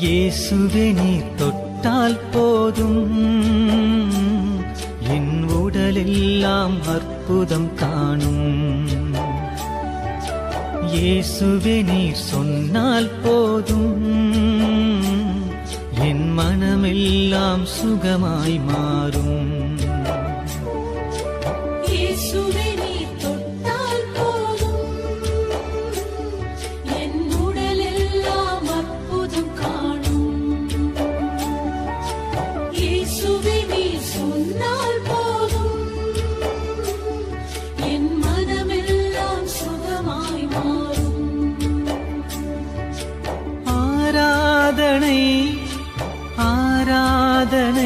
இயேசுவே நீர் தொட்டால் போதும், என் உடலெல்லாம் அற்புதம் காணும். இயேசுவே நீர் சொன்னால் போதும், என் மனமெல்லாம் சுகமாய் மாறும். இயேசுவே நீர் தொட்டால் போதும், என் உடலெல்லாம் அற்புதம் காணும். இயேசுவே நீர் சொன்னால் போதும், என் மனமெல்லாம் சுகமாய் மாறும். ஆராதனை ஆராதனை